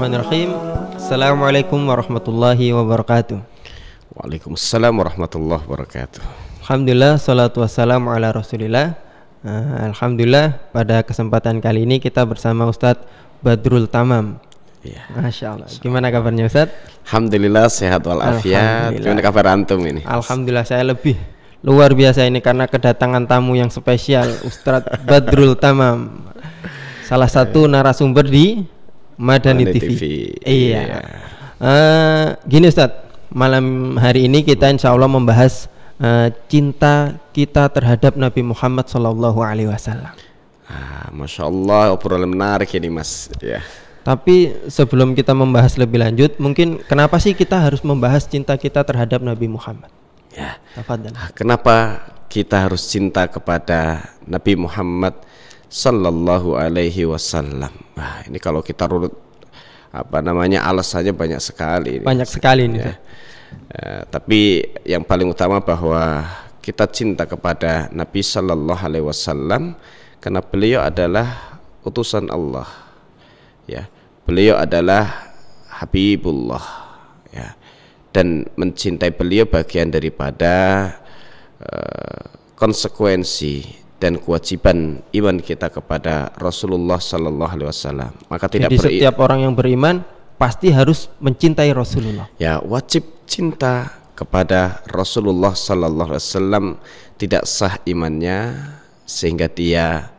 Bismillahirrahmanirrahim. Assalamualaikum warahmatullahi wabarakatuh. Waalaikumsalam warahmatullahi wabarakatuh. Alhamdulillah, salatu wassalamu ala rasulillah. Alhamdulillah, pada kesempatan kali ini kita bersama Ustadz Badrul Tamam. Ya. Masya Allah. Gimana kabarnya Ustadz? Alhamdulillah sehat walafiat. Gimana kabar antum ini? Alhamdulillah, saya lebih luar biasa ini karena kedatangan tamu yang spesial, Ustadz Badrul Tamam, salah satu narasumber di Madani TV. Iya. Gini Ustadz, malam hari ini kita insya Allah membahas cinta kita terhadap Nabi Muhammad SAW. Masya Allah, obrolan menarik ini Mas. Ya. Tapi sebelum kita membahas lebih lanjut, mungkin kenapa sih kita harus membahas cinta kita terhadap Nabi Muhammad? Ya. Tafadhal. Kenapa kita harus cinta kepada Nabi Muhammad Sallallahu Alaihi Wasallam? Ini kalau kita runut alasannya banyak sekali. Banyak sekali ini. Ya. Tapi yang paling utama bahwa kita cinta kepada Nabi Sallallahu Alaihi Wasallam karena beliau adalah utusan Allah. Ya, beliau adalah Habibullah. Ya, dan mencintai beliau bagian daripada konsekuensi dan kewajiban iman kita kepada Rasulullah Sallallahu Alaihi Wasallam. Maka tidak jadi setiap orang yang beriman pasti harus mencintai Rasulullah. Ya, wajib cinta kepada Rasulullah Sallallahu Alaihi Wasallam. Tidak sah imannya sehingga dia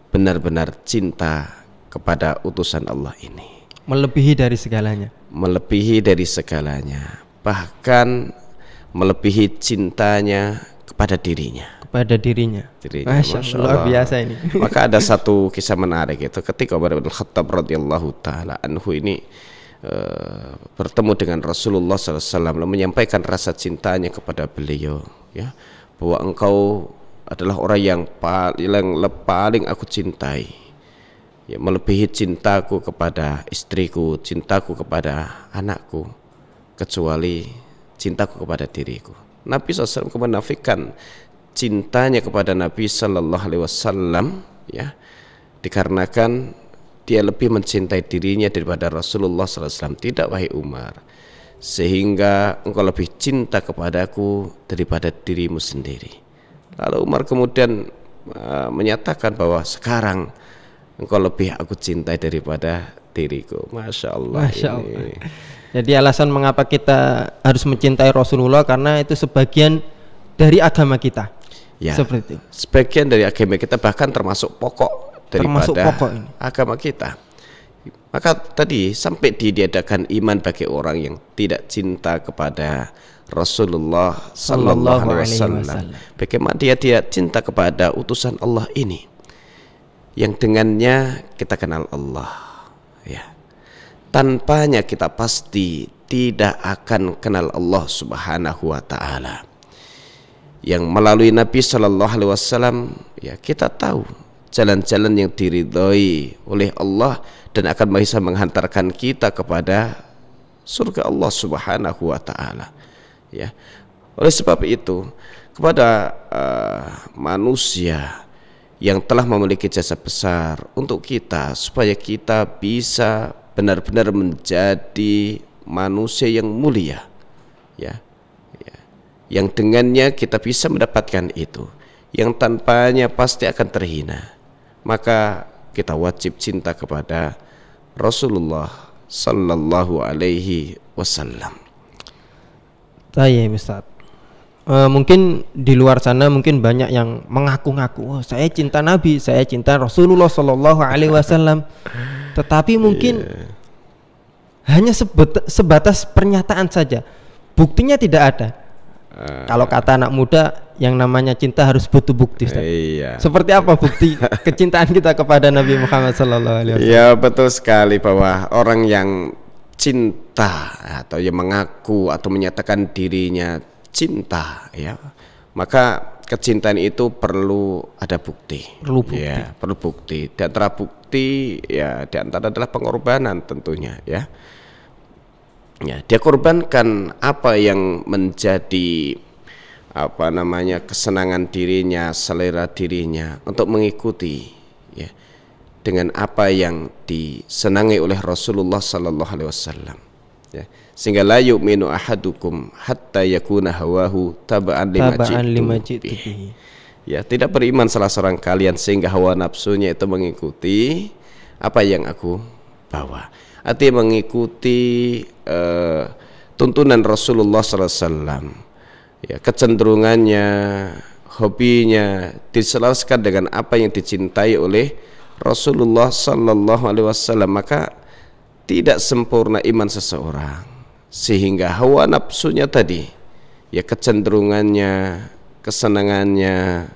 benar-benar cinta kepada utusan Allah ini. Melebihi dari segalanya. Melebihi dari segalanya. Bahkan melebihi cintanya kepada dirinya. Pada dirinya. Masya Allah, luar biasa ini. Maka ada satu kisah menarik itu ketika Umar bin Khattab radhiyallahu taala anhu ini bertemu dengan Rasulullah SAW lalu menyampaikan rasa cintanya kepada beliau, ya, bahwa engkau adalah orang yang paling aku cintai, ya, melebihi cintaku kepada istriku, cintaku kepada anakku, kecuali cintaku kepada diriku. Nabi SAW menafikan cintanya kepada Nabi Sallallahu Alaihi Wasallam, ya, dikarenakan dia lebih mencintai dirinya daripada Rasulullah SAW. Tidak, wahai Umar, sehingga engkau lebih cinta kepadaku daripada dirimu sendiri. Lalu Umar kemudian menyatakan bahwa sekarang engkau lebih aku cintai daripada diriku. Masya Allah. Masya Allah. Jadi alasan mengapa kita harus mencintai Rasulullah karena itu sebagian dari agama kita. Ya, seperti itu. Sebagian dari agama kita, bahkan termasuk pokok daripada ini. Agama kita. Maka tadi sampai diadakan iman bagi orang yang tidak cinta kepada Rasulullah Sallallahu Alaihi Wasallam. Bagaimana dia tidak cinta kepada utusan Allah ini, yang dengannya kita kenal Allah, ya. Tanpanya kita pasti tidak akan kenal Allah Subhanahu wa Ta'ala. Yang melalui Nabi Sallallahu Alaihi Wasallam, ya, kita tahu jalan-jalan yang diridhoi oleh Allah dan akan bisa menghantarkan kita kepada surga Allah Subhanahu wa Ta'ala, ya. Oleh sebab itu, kepada manusia yang telah memiliki jasa besar untuk kita supaya kita bisa benar-benar menjadi manusia yang mulia, ya, yang dengannya kita bisa mendapatkan itu, yang tanpanya pasti akan terhina. Maka kita wajib cinta kepada Rasulullah Sallallahu Alaihi Wasallam. Saya Ustaz, mungkin di luar sana mungkin banyak yang mengaku-ngaku, saya cinta Nabi, saya cinta Rasulullah Sallallahu Alaihi Wasallam, tetapi mungkin hanya sebatas pernyataan saja, buktinya tidak ada. Kalau kata anak muda, yang namanya cinta harus butuh bukti. Iya. Seperti apa bukti kecintaan kita kepada Nabi Muhammad SAW? Ya, betul sekali bahwa orang yang cinta atau yang mengaku atau menyatakan dirinya cinta, ya, maka kecintaan itu perlu ada bukti. Perlu bukti. Ya, perlu bukti. Di antara bukti, ya, di antara adalah pengorbanan tentunya, ya. Ya, dia korbankan apa yang menjadi kesenangan dirinya, selera dirinya untuk mengikuti, ya, dengan apa yang disenangi oleh Rasulullah sallallahu alaihi wasallam, ya, sehingga la yu'minu ahadukum hatta yakuna hawahu taba'an lima ji'tu bihi. Ya, tidak beriman salah seorang kalian sehingga hawa nafsunya itu mengikuti apa yang aku bawa. Artinya mengikuti tuntunan Rasulullah sallallahu alaihi wasallam. Ya, kecenderungannya, hobinya diselaraskan dengan apa yang dicintai oleh Rasulullah sallallahu alaihi wasallam, maka tidak sempurna iman seseorang, sehingga hawa nafsunya tadi, ya, kecenderungannya, kesenangannya,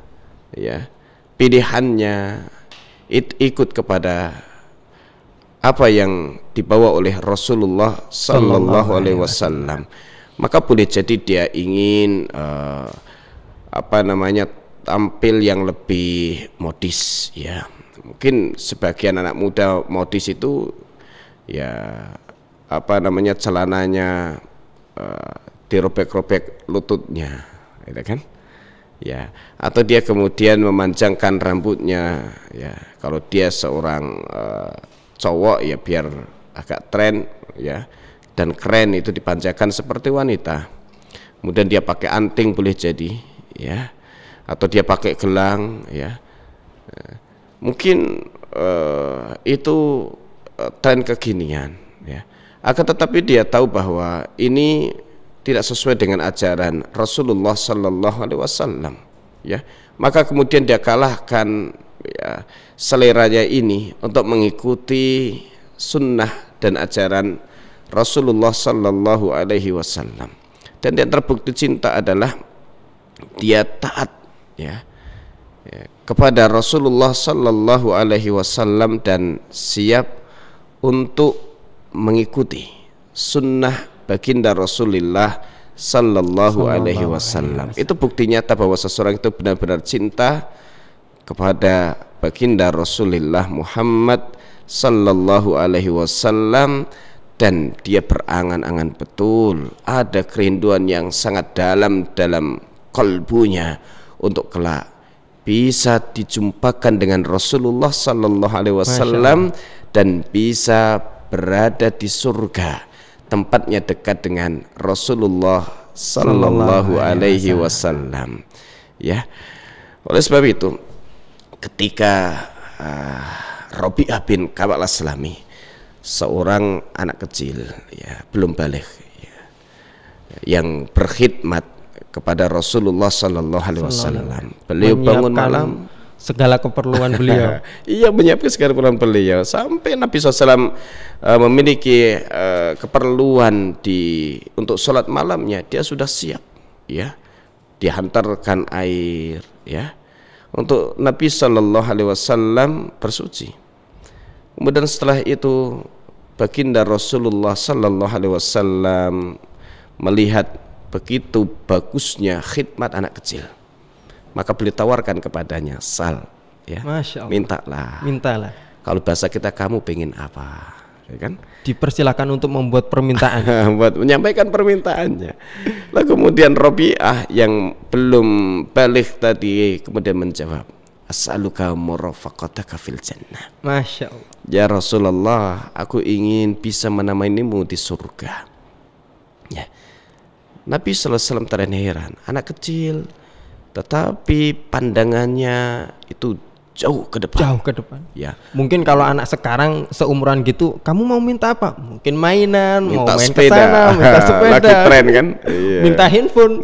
ya, pilihannya ikut kepada apa yang dibawa oleh Rasulullah sallallahu alaihi wasallam, maka boleh jadi dia ingin tampil yang lebih modis, ya. Mungkin sebagian anak muda modis itu, ya, celananya dirobek-robek lututnya, gitu kan, ya, atau dia kemudian memanjangkan rambutnya, ya, kalau dia seorang cowok, ya, biar agak tren, ya, dan keren, itu dipanjangkan seperti wanita. Kemudian dia pakai anting boleh jadi, ya, atau dia pakai gelang, ya. Mungkin itu tren kekinian, ya. Akan tetapi dia tahu bahwa ini tidak sesuai dengan ajaran Rasulullah sallallahu alaihi wasallam, ya. Maka kemudian dia kalahkan, ya, seleranya ini untuk mengikuti sunnah dan ajaran Rasulullah sallallahu alaihi wasallam. Dan yang terbukti cinta adalah dia taat, ya, kepada Rasulullah sallallahu alaihi wasallam dan siap untuk mengikuti sunnah baginda Rasulullah sallallahu alaihi wasallam. Itu bukti nyata bahwa seseorang itu benar-benar cinta kepada baginda Rasulullah Muhammad sallallahu alaihi wasallam, dan dia berangan-angan betul, ada kerinduan yang sangat dalam kalbunya untuk kelak bisa dijumpakan dengan Rasulullah sallallahu alaihi wasallam dan bisa berada di surga, tempatnya dekat dengan Rasulullah sallallahu alaihi wasallam, ya. Oleh sebab itu, ketika Rabi'ah bin Ka'ab al-Aslami, seorang anak kecil, ya, belum baligh, ya, yang berkhidmat kepada Rasulullah sallallahu alaihi wasallam, beliau bangun malam, segala keperluan beliau. Iya, menyiapkan segala keperluan beliau, sampai Nabi SAW memiliki keperluan untuk sholat malamnya, dia sudah siap, ya, dihantarkan air, ya, untuk Nabi sallallahu alaihi wasallam bersuci. Kemudian setelah itu baginda Rasulullah sallallahu alaihi wasallam melihat begitu bagusnya khidmat anak kecil, maka beliau tawarkan kepadanya, sal, ya, mintalah. Kalau bahasa kita, kamu pengen apa, ya kan? Dipersilakan untuk membuat permintaan, buat menyampaikan permintaannya. Lalu kemudian Rabi'ah yang belum baligh tadi kemudian menjawab, as'aluka murafaqataka fil jannah. Masya Allah. Ya Rasulullah, aku ingin bisa menemanimu di surga, ya. Nabi sallallahu alaihi wasallam terheran, anak kecil tetapi pandangannya itu jauh ke depan. Ya. Mungkin kalau anak sekarang seumuran gitu, kamu mau minta apa? Mungkin mainan, minta mau main sepeda. Kesana, minta sepeda. Lagi tren kan? Iya. Minta handphone.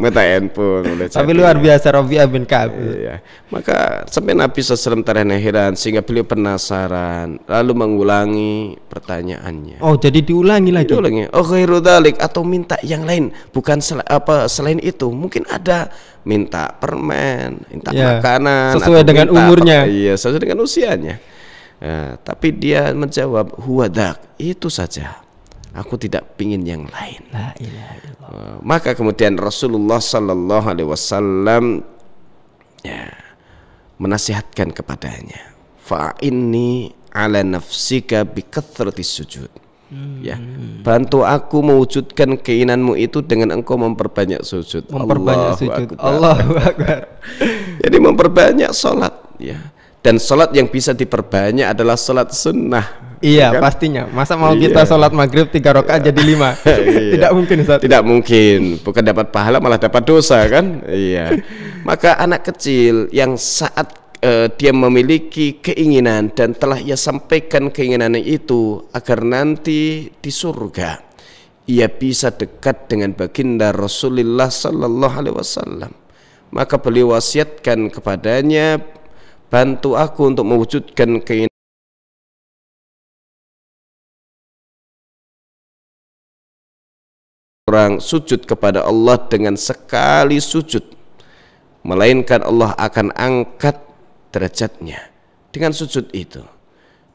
Tapi luar biasa Rabi'ah bin Ka'ab. Iya. Maka sampai Nabi SAW terheran sehingga beliau penasaran, lalu mengulangi pertanyaannya. Oh, jadi diulangi lagi. Oh, ghairu dzalik, atau minta yang lain, bukan selain itu. Mungkin ada minta permen, minta makanan sesuai dengan umurnya. Iya, sesuai dengan usianya. Tapi dia menjawab, huwadak, itu saja. Aku tidak pingin yang lain. La ilaha illallah. Maka kemudian Rasulullah sallallahu alaihi wasallam, ya, menasihatkan kepadanya, fa'inni ala nafsika bi kathratis sujud. Ya, bantu aku mewujudkan keinginanmu itu dengan engkau memperbanyak sujud. Allahu Akbar. Jadi memperbanyak sholat, ya. Dan sholat yang bisa diperbanyak adalah sholat sunnah. Iya, kan? pastinya. Masa mau kita sholat maghrib 3 rakaat jadi 5? Tidak mungkin, Ustaz. Tidak mungkin. Bukan dapat pahala, malah dapat dosa kan? Iya. Maka anak kecil yang saat dia memiliki keinginan dan telah ia sampaikan keinginannya itu agar nanti di surga ia bisa dekat dengan baginda Rasulullah sallallahu alaihi wasallam, maka beliau wasiatkan kepadanya, bantu aku untuk mewujudkan keinginan orang sujud kepada Allah dengan sekali sujud, melainkan Allah akan angkat derajatnya dengan sujud itu,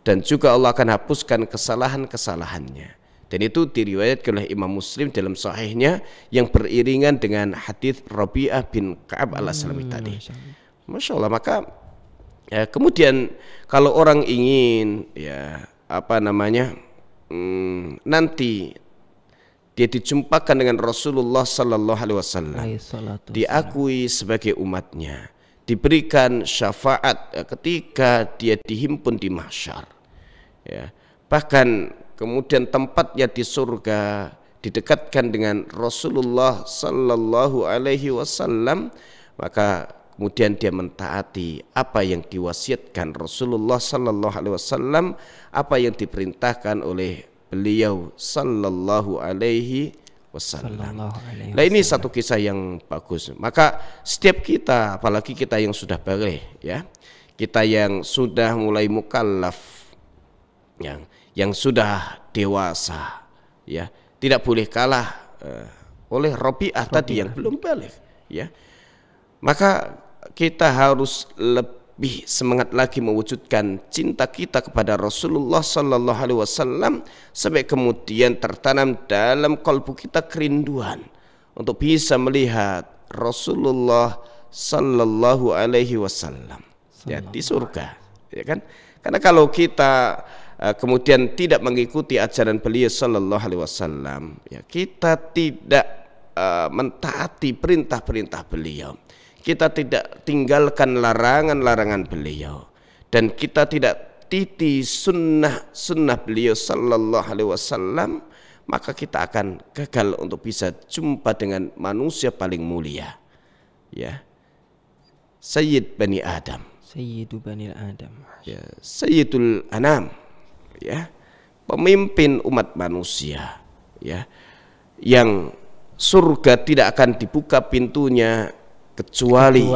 dan juga Allah akan hapuskan kesalahan-kesalahannya. Dan itu diriwayatkan oleh Imam Muslim dalam sahihnya yang beriringan dengan hadis Rabi'ah bin Ka'ab al-Aslami tadi. Masya Allah. Maka ya, kemudian kalau orang ingin nanti dia dijumpakan dengan Rasulullah sallallahu alaihi wasallam, diakui sebagai umatnya, diberikan syafaat ketika dia dihimpun di mahsyar, ya, bahkan kemudian tempatnya di surga didekatkan dengan Rasulullah sallallahu alaihi wasallam, maka kemudian dia mentaati apa yang diwasiatkan Rasulullah sallallahu alaihi wasallam, apa yang diperintahkan oleh beliau sallallahu alaihi wasallam. Nah, ini satu kisah yang bagus. Maka setiap kita, apalagi kita yang sudah baligh, ya, kita yang sudah mulai mukallaf, yang sudah dewasa, ya, tidak boleh kalah oleh Rabi'ah tadi yang belum baligh, ya. Maka kita harus lebih semangat lagi mewujudkan cinta kita kepada Rasulullah sallallahu alaihi wasallam sampai kemudian tertanam dalam kalbu kita kerinduan untuk bisa melihat Rasulullah sallallahu alaihi wasallam, ya, di surga, ya kan? Karena kalau kita kemudian tidak mengikuti ajaran beliau sallallahu alaihi wasallam, ya, kita tidak mentaati perintah-perintah beliau, kita tidak tinggalkan larangan-larangan beliau, dan kita tidak titi sunnah beliau sallallahu alaihi wasallam, maka kita akan gagal untuk bisa jumpa dengan manusia paling mulia, ya, Sayyid Bani Adam, Sayyidu Bani Adam, ya, Sayyidul Anam, ya, pemimpin umat manusia, ya, yang surga tidak akan dibuka pintunya kecuali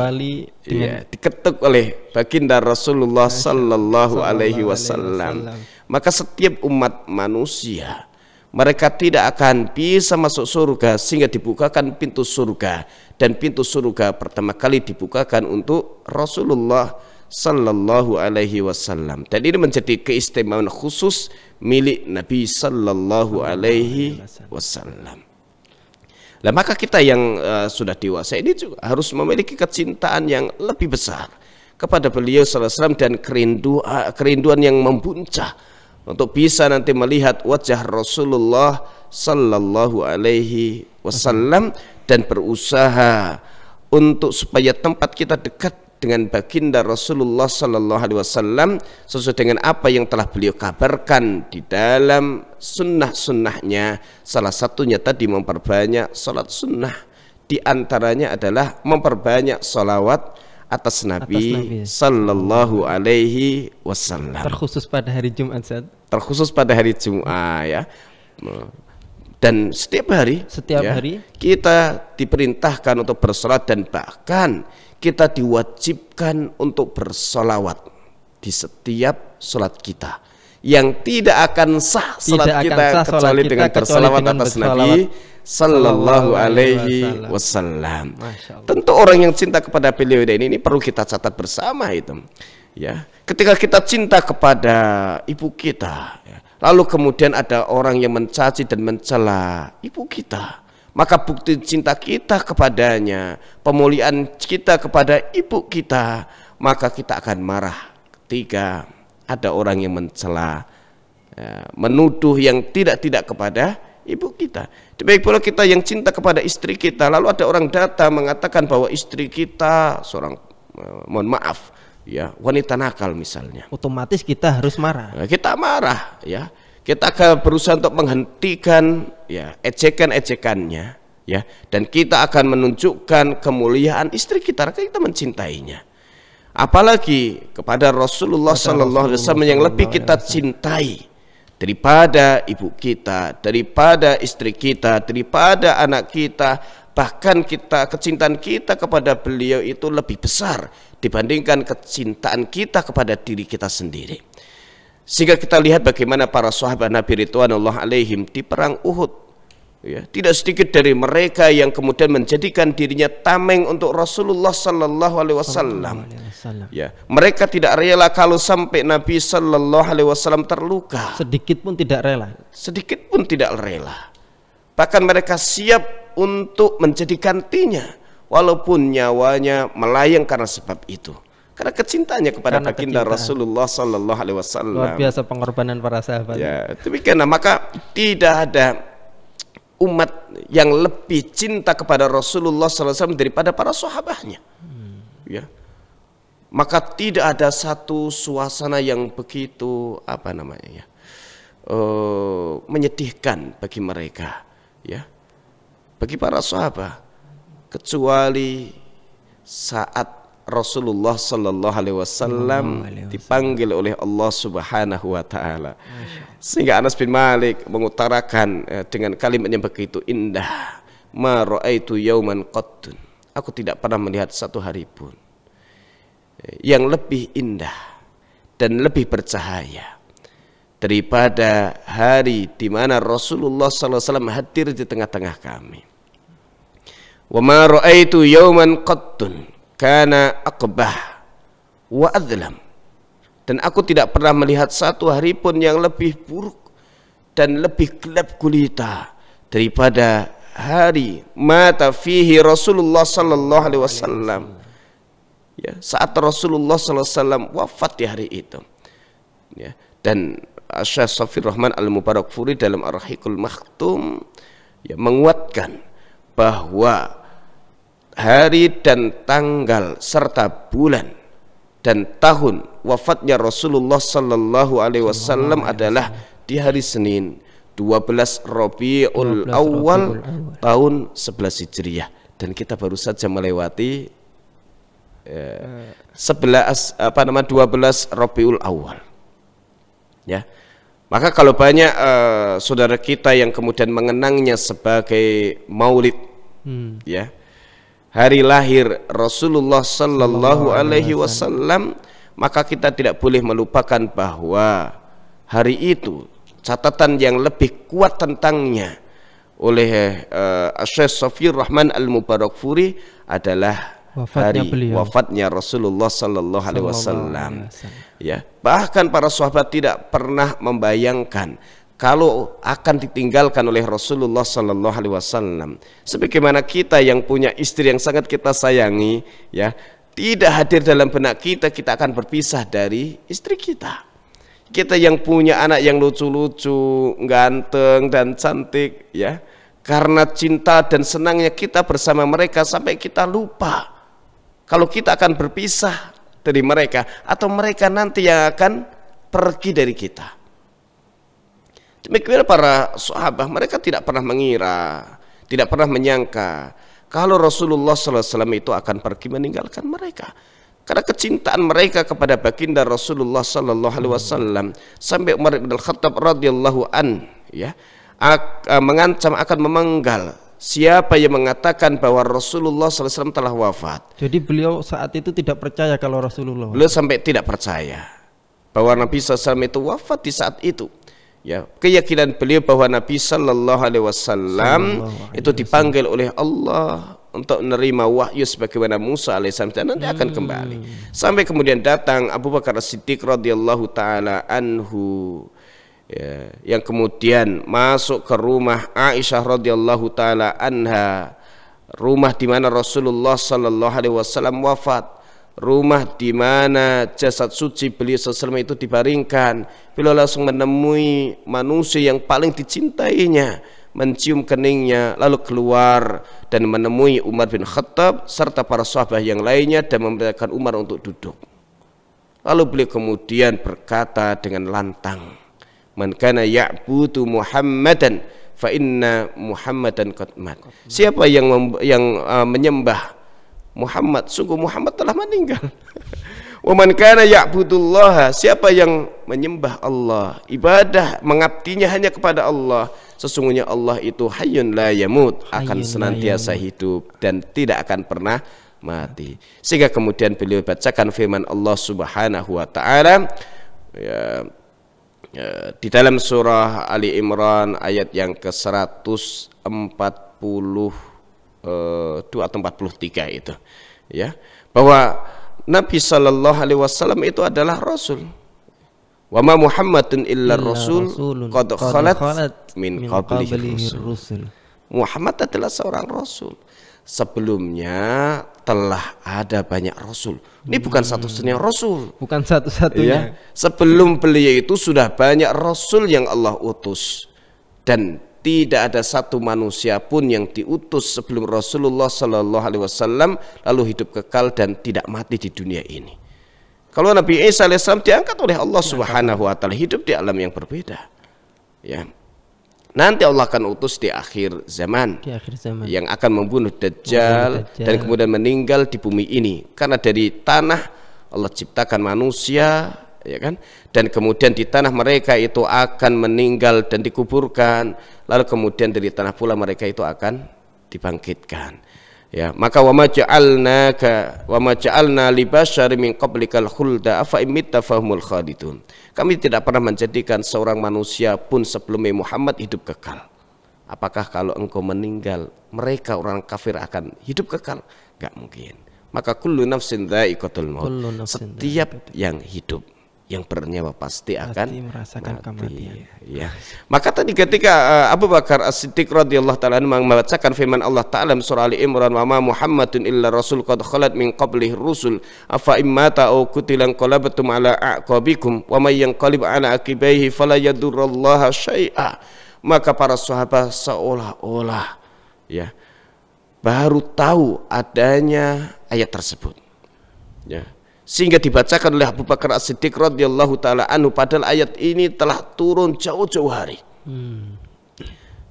ya, diketuk oleh baginda Rasulullah sallallahu alaihi wasallam. Maka setiap umat manusia, mereka tidak akan bisa masuk surga sehingga dibukakan pintu surga, dan pintu surga pertama kali dibukakan untuk Rasulullah sallallahu alaihi wasallam. Dan ini menjadi keistimewaan khusus milik Nabi sallallahu alaihi wasallam. Nah, maka kita yang sudah dewasa ini juga harus memiliki kecintaan yang lebih besar kepada beliau sallallahu alaihi wasallam, dan kerinduan yang membuncah untuk bisa nanti melihat wajah Rasulullah sallallahu alaihi wasallam, dan berusaha untuk supaya tempat kita dekat dengan baginda Rasulullah sallallahu alaihi wasallam sesuai dengan apa yang telah beliau kabarkan di dalam sunnah-sunnahnya. Salah satunya tadi memperbanyak salat sunnah, di antaranya adalah memperbanyak salawat atas Nabi sallallahu alaihi wasallam. Terkhusus pada hari Jumat, Ustaz. Terkhusus pada hari Jumat, ya. Dan setiap hari kita diperintahkan untuk bersolat, dan bahkan kita diwajibkan untuk bersolawat di setiap solat kita, yang tidak akan sah solat kita kecuali dengan bersolawat atas Nabi sallallahu alaihi wasallam. Tentu orang yang cinta kepada beliau ini perlu kita catat bersama itu, ya. Ketika kita cinta kepada ibu kita, ya, lalu kemudian ada orang yang mencaci dan mencela ibu kita, maka bukti cinta kita kepadanya, pemuliaan kita kepada ibu kita, maka kita akan marah ketika ada orang yang mencela, ya, menuduh yang tidak kepada ibu kita. Demikian pula kita yang cinta kepada istri kita, lalu ada orang datang mengatakan bahwa istri kita seorang, mohon maaf, ya, wanita nakal misalnya. Otomatis kita harus marah. Nah, kita marah, ya. Kita akan berusaha untuk menghentikan ya ejekan-ejekannya, ya, dan kita akan menunjukkan kemuliaan istri kita karena kita mencintainya. Apalagi kepada Rasulullah sallallahu alaihi wasallam yang lebih kita cintai daripada ibu kita, daripada istri kita, daripada anak kita, bahkan kecintaan kita kepada beliau itu lebih besar dibandingkan kecintaan kita kepada diri kita sendiri. Sehingga kita lihat bagaimana para sahabat Nabi ridwanullah alaihim di perang Uhud, ya, tidak sedikit dari mereka yang kemudian menjadikan dirinya tameng untuk Rasulullah sallallahu alaihi wasallam. Ya, mereka tidak rela kalau sampai Nabi sallallahu alaihi wasallam terluka. Sedikit pun tidak rela. Sedikit pun tidak rela. Bahkan mereka siap untuk menjadi gantinya walaupun nyawanya melayang karena sebab itu. Karena kecintaannya kepada baginda Rasulullah sallallahu alaihi wasallam. Luar biasa pengorbanan para sahabat. Ya, demikian. Maka tidak ada umat yang lebih cinta kepada Rasulullah sallallahu alaihi wasallam daripada para sahabatnya. Ya. Maka tidak ada satu suasana yang begitu menyedihkan bagi mereka, ya, bagi para sahabat, kecuali saat Rasulullah sallallahu alaihi wasallam dipanggil oleh Allah Subhanahu wa taala. Sehingga Anas bin Malik mengutarakan dengan kalimat yang begitu indah, ma raaitu yauman qattun. Aku tidak pernah melihat satu hari pun yang lebih indah dan lebih bercahaya daripada hari di mana Rasulullah sallallahu alaihi wasallam hadir di tengah-tengah kami. Wa ma raaitu yauman qattun kana aqbah wa adlam, dan aku tidak pernah melihat satu hari pun yang lebih buruk dan lebih gelap gulita daripada hari mata fihi Rasulullah sallallahu alaihi wasallam, ya, saat Rasulullah sallallahu alaihi wasallam wafat di hari itu, ya. Dan Syekh Shafir Rahman Al-Mubarakfuri dalam Ar-Rahiqul Makhtum, ya, menguatkan bahwa hari dan tanggal serta bulan dan tahun wafatnya Rasulullah sallallahu alaihi wasallam adalah di hari Senin 12 Rabiul Awal tahun 11 Hijriah, dan kita baru saja melewati 12 Rabiul Awal, ya. Maka kalau banyak saudara kita yang kemudian mengenangnya sebagai Maulid, ya, hari lahir Rasulullah sallallahu alaihi wasallam, maka kita tidak boleh melupakan bahwa hari itu catatan yang lebih kuat tentangnya oleh Syekh Shafir Rahman Al-Mubarakfuri adalah wafatnya Rasulullah sallallahu alaihi wasallam. Ya, bahkan para sahabat tidak pernah membayangkan kalau akan ditinggalkan oleh Rasulullah sallallahu alaihi wasallam. Sebagaimana kita yang punya istri yang sangat kita sayangi, ya, tidak hadir dalam benak kita akan berpisah dari istri kita. Kita yang punya anak yang lucu-lucu, ganteng dan cantik, ya, karena cinta dan senangnya kita bersama mereka sampai kita lupa kalau kita akan berpisah dari mereka atau mereka nanti yang akan pergi dari kita. Demikian para sahabat, mereka tidak pernah mengira, tidak pernah menyangka kalau Rasulullah SAW itu akan pergi meninggalkan mereka. Karena kecintaan mereka kepada baginda Rasulullah SAW, sampai Umar bin Al-Khattab radhiyallahu an, ya, mengancam akan memenggal siapa yang mengatakan bahwa Rasulullah SAW telah wafat. Jadi beliau saat itu tidak percaya kalau Rasulullah. Beliau sampai tidak percaya bahwa Nabi SAW itu wafat di saat itu. Ya, keyakinan beliau bahwa Nabi sallallahu alaihi wasallam itu dipanggil oleh Allah untuk menerima wahyu sebagaimana Musa alaihissalam dan nanti akan kembali. Sampai kemudian datang Abu Bakar As-Siddiq radhiyallahu taala anhu, ya, yang kemudian masuk ke rumah Aisyah radhiyallahu taala anha, rumah di mana Rasulullah sallallahu alaihi wasallam wafat, rumah di mana jasad suci beliau SAW itu dibaringkan. Beliau langsung menemui manusia yang paling dicintainya, mencium keningnya, lalu keluar dan menemui Umar bin Khattab serta para sahabat yang lainnya dan memerintahkan Umar untuk duduk. Lalu beliau kemudian berkata dengan lantang, "Man kana ya'budu Muhammadan fa inna Muhammadan qad mat." Siapa yang menyembah Muhammad, sungguh Muhammad telah meninggal. Wa man kana ya'budullaha, siapa yang menyembah Allah, ibadah mengabdinya hanya kepada Allah, sesungguhnya Allah itu hayyun la yamut, akan senantiasa hidup dan tidak akan pernah mati. Sehingga kemudian beliau bacakan firman Allah Subhanahu wa taala di dalam surah Ali Imran ayat yang ke-142 atau 43 itu, ya, bahwa Nabi sallallahu alaihi wasallam itu adalah rasul. Wa ma Muhammadun illa rasul qad khalat min qablihi rusul. Muhammad adalah seorang rasul. Sebelumnya telah ada banyak rasul. Ini bukan satu-satunya rasul. Bukan satu-satunya. Ya. Sebelum beliau itu sudah banyak rasul yang Allah utus. Dan tidak ada satu manusia pun yang diutus sebelum Rasulullah sallallahu alaihi wasallam lalu hidup kekal dan tidak mati di dunia ini. Kalau Nabi Isa alaihissalam diangkat oleh Allah Subhanahu wa taala, hidup di alam yang berbeda. Ya. Nanti Allah akan utus di akhir zaman, yang akan membunuh Dajjal dan kemudian meninggal di bumi ini. Karena dari tanah Allah ciptakan manusia, ya kan? Dan kemudian di tanah mereka itu akan meninggal dan dikuburkan. Lalu kemudian dari tanah pula mereka itu akan dibangkitkan. Ya, maka wa ma ja'alna li basyarin min qablikal khulda afa imitta fahumul khalidun. Kami tidak pernah menjadikan seorang manusia pun sebelum Muhammad hidup kekal. Apakah kalau engkau meninggal mereka orang kafir akan hidup kekal? Enggak mungkin. Maka kullu nafsin dha'iqatul maut. Setiap yang hidup, yang bernyawa pasti akan merasakan kematian. Ya. Maka tadi ketika Abu Bakar As-Siddiq radhiyallahu taala membacakan firman Allah taala surah Ali Imran, "Wa ma Muhammadun illa rasul qad khalat min qablihi rusul afa immata aw qutilan qalabtum ala aqabikum wa may yanqalib ala aqibaihi fala yadurrullaha syai'a." Maka para sahabat seolah-olah ya baru tahu adanya ayat tersebut. Ya. Sehingga dibacakan oleh Abu Bakar As-Siddiq radhiyallahu taala anhu, padahal ayat ini telah turun jauh-jauh hari.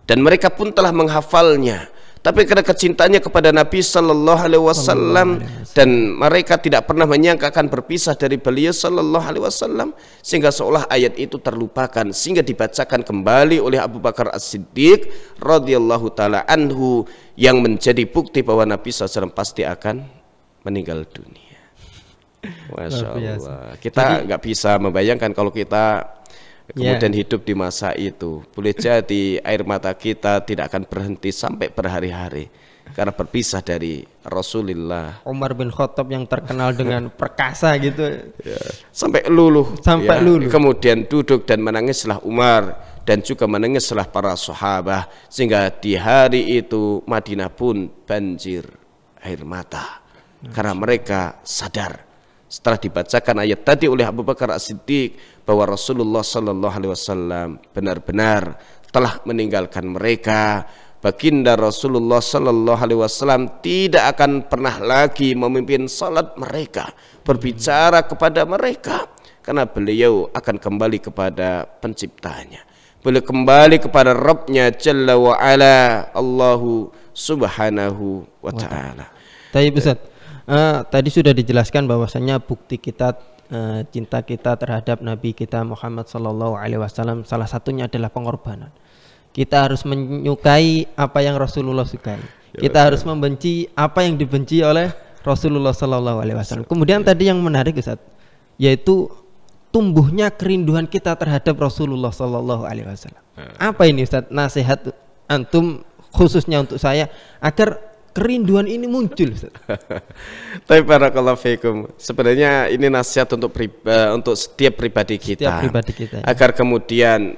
Dan mereka pun telah menghafalnya. Tapi karena kecintaannya kepada Nabi sallallahu alaihi wasallam dan mereka tidak pernah menyangka akan berpisah dari beliau sallallahu alaihi wasallam, sehingga seolah ayat itu terlupakan, sehingga dibacakan kembali oleh Abu Bakar As-Siddiq radhiyallahu taala anhu yang menjadi bukti bahwa Nabi SAW pasti akan meninggal dunia. Masya Allah. Kita nggak bisa membayangkan kalau kita kemudian hidup di masa itu. Boleh jadi air mata kita tidak akan berhenti sampai berhari-hari karena berpisah dari Rasulullah. Umar bin Khattab yang terkenal dengan perkasa gitu, ya, sampai luluh. Kemudian duduk dan menangislah Umar dan juga menangislah para sahabat, sehingga di hari itu Madinah pun banjir air mata karena mereka sadar setelah dibacakan ayat tadi oleh Abu Bakar As-Siddiq bahwa Rasulullah sallallahu alaihi wasallam benar-benar telah meninggalkan mereka. Baginda Rasulullah sallallahu alaihi wasallam tidak akan pernah lagi memimpin salat mereka, berbicara kepada mereka, karena beliau akan kembali kepada penciptanya. Beliau kembali kepada Rabbnya Jalla wa Ala, Allahu Subhanahu wa ta'ala. Baik Ustaz, tadi sudah dijelaskan bahwasanya bukti kita cinta kita terhadap Nabi kita Muhammad sallallahu alaihi wasallam salah satunya adalah pengorbanan. Kita harus menyukai apa yang Rasulullah sukai. Kita harus membenci apa yang dibenci oleh Rasulullah sallallahu alaihi wasallam. Kemudian tadi yang menarik Ustaz, yaitu tumbuhnya kerinduan kita terhadap Rasulullah sallallahu alaihi wasallam. Apa ini Ustaz nasihat antum khususnya untuk saya agar kerinduan ini muncul? Tapi barakallahu fikum. Sebenarnya ini nasihat untuk setiap pribadi kita, agar kemudian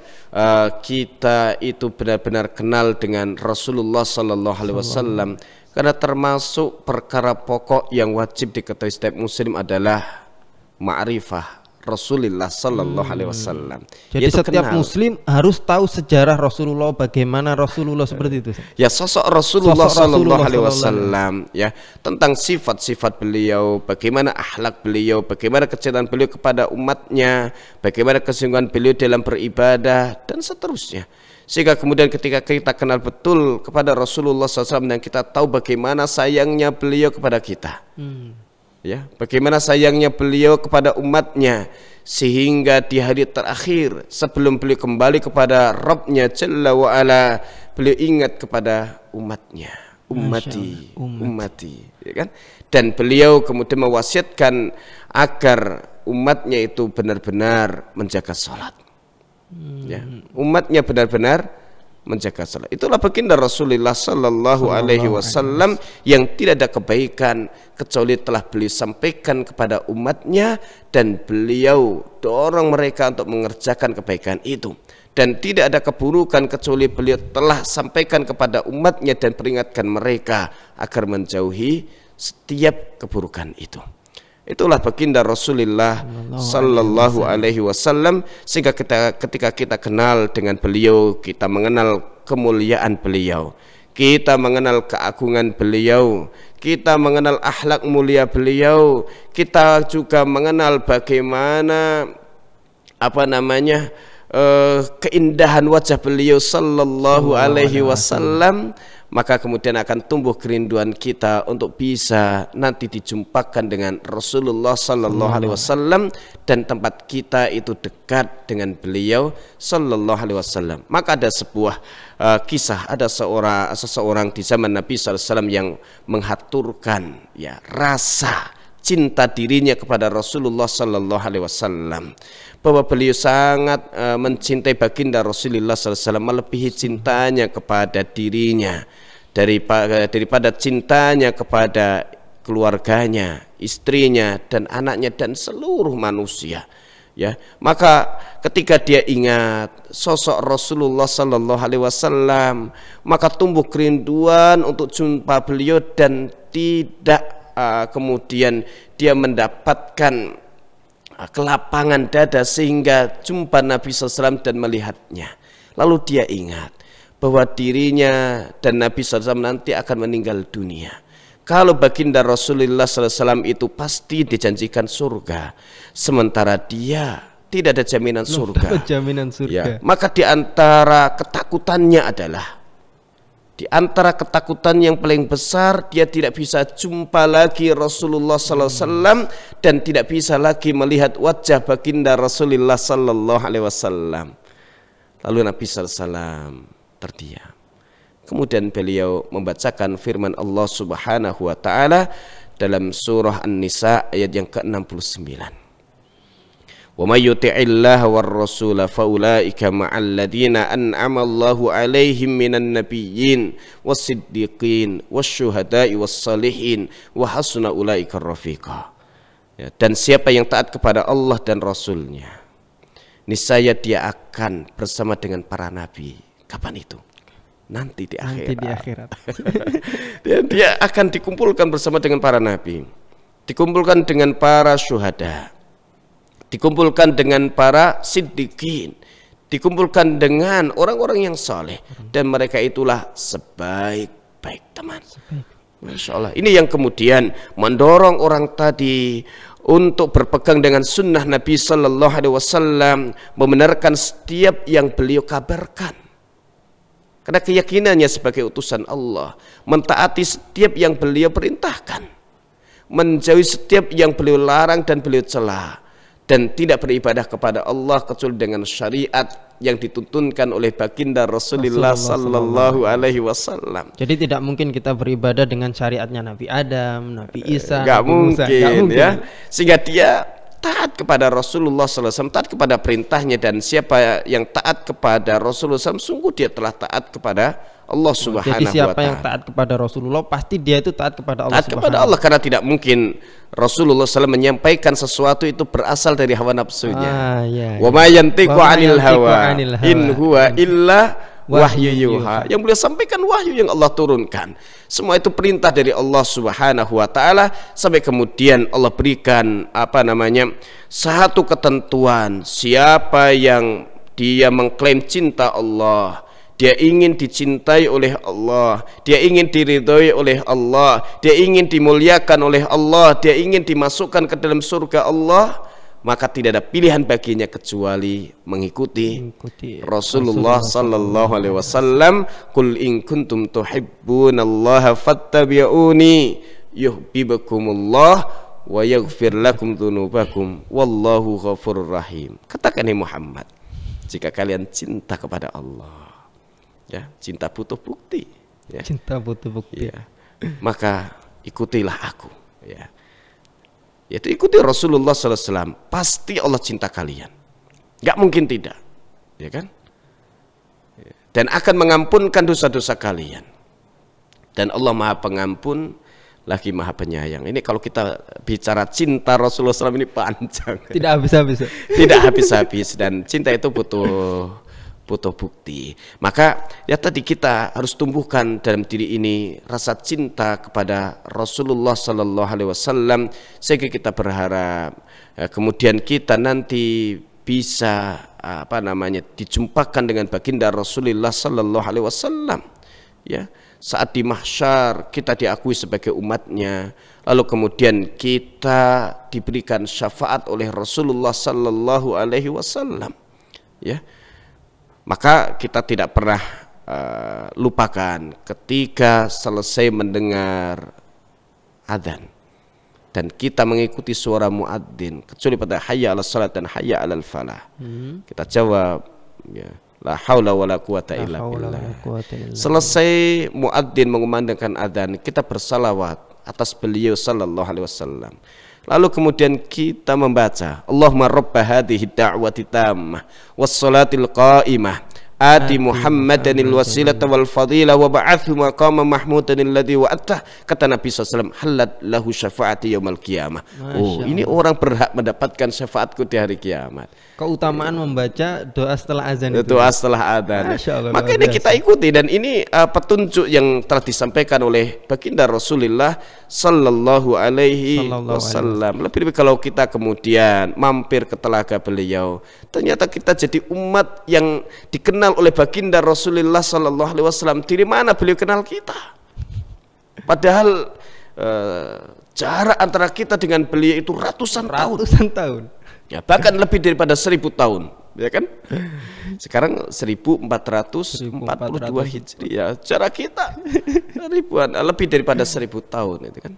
kita itu benar-benar kenal dengan Rasulullah sallallahu alaihi wasallam, karena termasuk perkara pokok yang wajib diketahui setiap muslim adalah ma'rifah Rasulullah sallallahu alaihi wasallam. Jadi Yaitu setiap kenal. muslim harus tahu sejarah Rasulullah, bagaimana Rasulullah seperti itu. Ya, sosok Rasulullah Sosok sallallahu Rasulullah alaihi sallallahu wasallam, ya, tentang sifat-sifat beliau, bagaimana akhlak beliau, bagaimana kecintaan beliau kepada umatnya, bagaimana kesungguhan beliau dalam beribadah dan seterusnya. Sehingga kemudian ketika kita kenal betul kepada Rasulullah SAW dan kita tahu bagaimana sayangnya beliau kepada kita, ya, bagaimana sayangnya beliau kepada umatnya, sehingga di hari terakhir sebelum beliau kembali kepada Rabbnya Jalla wa'ala, beliau ingat kepada umatnya, ummati, ya kan? Dan beliau kemudian mewasiatkan agar umatnya itu benar-benar menjaga salat. Ya, umatnya benar-benar menjaga salat. Itulah baginda Rasulullah sallallahu alaihi wasallam yang tidak ada kebaikan kecuali telah beliau sampaikan kepada umatnya dan beliau dorong mereka untuk mengerjakan kebaikan itu. Dan tidak ada keburukan kecuali beliau telah sampaikan kepada umatnya dan peringatkan mereka agar menjauhi setiap keburukan itu. Itulah baginda Rasulullah sallallahu alaihi wasallam. Sehingga ketika kita kenal dengan beliau, kita mengenal kemuliaan beliau, kita mengenal keagungan beliau, kita mengenal akhlak mulia beliau, kita juga mengenal bagaimana keindahan wajah beliau sallallahu alaihi wasallam, maka kemudian akan tumbuh kerinduan kita untuk bisa nanti dijumpakan dengan Rasulullah sallallahu alaihi wasallam dan tempat kita itu dekat dengan beliau sallallahu alaihi wasallam. Maka ada sebuah kisah, ada seseorang di zaman Nabi sallallahu alaihi wasallam yang menghaturkan ya rasa cinta dirinya kepada Rasulullah sallallahu alaihi wasallam, bahwa beliau sangat mencintai baginda Rasulullah sallallahu alaihi wasallam, melebihi cintanya kepada dirinya daripada cintanya kepada keluarganya, istrinya dan anaknya dan seluruh manusia. Ya, maka ketika dia ingat sosok Rasulullah sallallahu alaihi wasallam, maka tumbuh kerinduan untuk jumpa beliau dan tidak kemudian dia mendapatkan kelapangan dada sehingga jumpa Nabi SAW dan melihatnya. Lalu dia ingat bahwa dirinya dan Nabi SAW nanti akan meninggal dunia. Kalau baginda Rasulullah SAW itu pasti dijanjikan surga, sementara dia tidak ada jaminan surga. Jaminan surga. Ya, maka di antara ketakutannya adalah, di antara ketakutan yang paling besar, dia tidak bisa jumpa lagi Rasulullah sallallahu alaihi wasallam dan tidak bisa lagi melihat wajah baginda Rasulullah sallallahu alaihi wasallam. Lalu Nabi sallallahu alaihi wasallam terdiam. Kemudian beliau membacakan firman Allah Subhanahu wa taala dalam surah An-Nisa ayat yang ke-69. Wa may yuti'illaha war rasula faulaika ma'al ladzina an'ama Allahu 'alaihim minan nabiyyin was-siddiqin wasyuhada'i was-salihin wa hasuna ulaika rafiqa. Ya, dan siapa yang taat kepada Allah dan Rasulnya, niscaya dia akan bersama dengan para nabi. Kapan itu? Nanti di akhirat. Dia akan dikumpulkan bersama dengan para nabi, dikumpulkan dengan para syuhada, dikumpulkan dengan para siddiqin, dikumpulkan dengan orang-orang yang saleh, dan mereka itulah sebaik-baik teman. Masya Allah. Ini yang kemudian mendorong orang tadi untuk berpegang dengan sunnah Nabi Sallallahu Alaihi Wasallam, membenarkan setiap yang beliau kabarkan. Karena keyakinannya sebagai utusan Allah, mentaati setiap yang beliau perintahkan, menjauhi setiap yang beliau larang dan beliau cela, dan tidak beribadah kepada Allah kecuali dengan syariat yang dituntunkan oleh baginda Rasulullah sallallahu alaihi wasallam. Jadi tidak mungkin kita beribadah dengan syariatnya Nabi Adam, Nabi Isa, Gak Nabi Musa. mungkin ya. Sehingga dia taat kepada Rasulullah sallallahu alaihi wasallam, taat kepada perintahnya, dan siapa yang taat kepada Rasulullah SAW, sungguh dia telah taat kepada Allah Subhanahu wa taala. Jadi siapa yang taat kepada Rasulullah pasti dia itu taat kepada Allah Taat kepada Allah, karena tidak mungkin Rasulullah SAW menyampaikan sesuatu itu berasal dari hawa nafsunya. Wa ma yantiqu 'anil hawa in huwa illa wahyu yuha. Yang beliau sampaikan wahyu yang Allah turunkan. Semua itu perintah dari Allah Subhanahu wa taala, sampai kemudian Allah berikan satu ketentuan, siapa yang dia mengklaim cinta Allah, dia ingin dicintai oleh Allah, dia ingin diridhoi oleh Allah, dia ingin dimuliakan oleh Allah, dia ingin dimasukkan ke dalam surga Allah, maka tidak ada pilihan baginya kecuali mengikuti Rasulullah sallallahu alaihi wasallam. Qul in kuntum tuhibbunallaha fattabi'uni yuhibbukumullah wa yaghfir lakum dzunubakum wallahu ghafurur rahim. Katakan Muhammad, jika kalian cinta kepada Allah, ya, cinta butuh bukti, ya. Cinta butuh bukti, ya. Maka ikutilah aku, ya. Yaitu ikuti Rasulullah SAW. Pasti Allah cinta kalian, nggak mungkin tidak, ya kan? Dan akan mengampunkan dosa-dosa kalian. Dan Allah Maha Pengampun lagi Maha Penyayang. Ini kalau kita bicara cinta Rasulullah SAW ini panjang. Tidak habis-habis. Tidak habis-habis, dan cinta itu butuh bukti. Maka ya tadi kita harus tumbuhkan dalam diri ini rasa cinta kepada Rasulullah Sallallahu Alaihi Wasallam, sehingga kita berharap kemudian kita nanti bisa dijumpakan dengan baginda Rasulullah Sallallahu Alaihi Wasallam, ya, saat di mahsyar kita diakui sebagai umatnya, lalu kemudian kita diberikan syafaat oleh Rasulullah Sallallahu Alaihi Wasallam, ya. Maka kita tidak pernah lupakan ketika selesai mendengar adzan dan kita mengikuti suara muadzin, kecuali pada hayya 'alas salat dan hayya 'alal falah. Kita jawab, ya, la haula wala quwata illa billah. Selesai muadzin mengumandangkan adzan, kita bersalawat atas beliau sallallahu alaihi wasallam. Lalu kemudian kita membaca Allahumma rabba hadhihi da'wati tammah wassalatil qa'imah ati Muhammadanil wasilata wal fadilah wa ba'athu maqama mahmudanil ladzi wa'attah. Kata Nabi SAW, halat lahu syafaati yaumal qiyamah. Oh, ini orang berhak mendapatkan syafaatku di hari kiamat. Keutamaan membaca doa setelah azan itu. Doa setelah azan. Maka ini kita ikuti, dan ini petunjuk yang telah disampaikan oleh baginda Rasulullah Sallallahu Alaihi Wasallam. Lebih-lebih kalau kita kemudian mampir ke telaga beliau, ternyata kita jadi umat yang dikenal oleh baginda Rasulullah Sallallahu Alaihi Wasallam. Dari mana beliau kenal kita? Padahal jarak antara kita dengan beliau itu ratusan tahun. Ya, bahkan lebih daripada 1000 tahun, ya kan? Sekarang 1442 Hijriah, jarak kita ribuan, lebih daripada 1000 tahun, itu kan?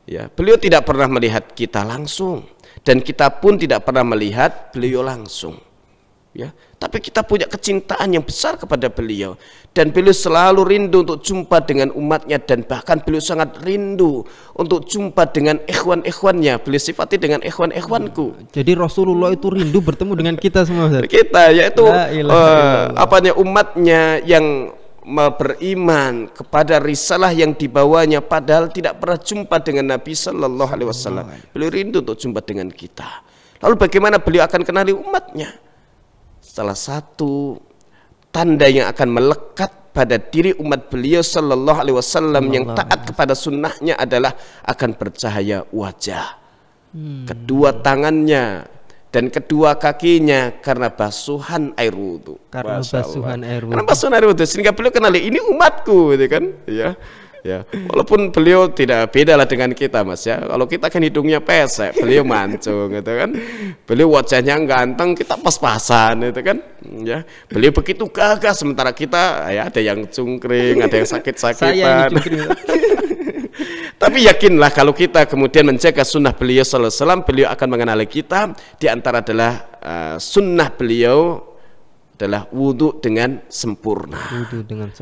Ya, beliau tidak pernah melihat kita langsung, dan kita pun tidak pernah melihat beliau langsung, ya. Tapi kita punya kecintaan yang besar kepada beliau, dan beliau selalu rindu untuk jumpa dengan umatnya, dan bahkan beliau sangat rindu untuk jumpa dengan ikhwan-ikhwannya. Beliau sifati dengan ikhwan-ikhwanku. Jadi Rasulullah itu rindu bertemu dengan kita semua, Ustaz. Kita, yaitu umatnya yang beriman kepada risalah yang dibawanya, padahal tidak pernah jumpa dengan Nabi Sallallahu Alaihi Wasallam. Beliau rindu untuk jumpa dengan kita. Lalu bagaimana beliau akan kenali umatnya? Salah satu tanda yang akan melekat pada diri umat beliau Sallallahu Alaihi Wasallam yang taat kepada sunnahnya adalah akan bercahaya wajah, kedua tangannya dan kedua kakinya karena basuhan air wudhu. Karena basuhan air wudhu, sehingga beliau kenali ini umatku, gitu kan? Ya. Ya, walaupun beliau tidak beda lah dengan kita, Mas, ya. Kalau kita kan hidungnya pesek, beliau mancung, gitu kan. Beliau wajahnya ganteng, kita pas-pasan, gitu kan. Ya, beliau begitu gagah, sementara kita ya ada yang cungkring, ada yang sakit-sakitan. Tapi yakinlah kalau kita kemudian menjaga sunnah beliau sallallahu alaihi wasallam, beliau akan mengenali kita. Di antara adalah sunnah beliau adalah wudhu dengan sempurna.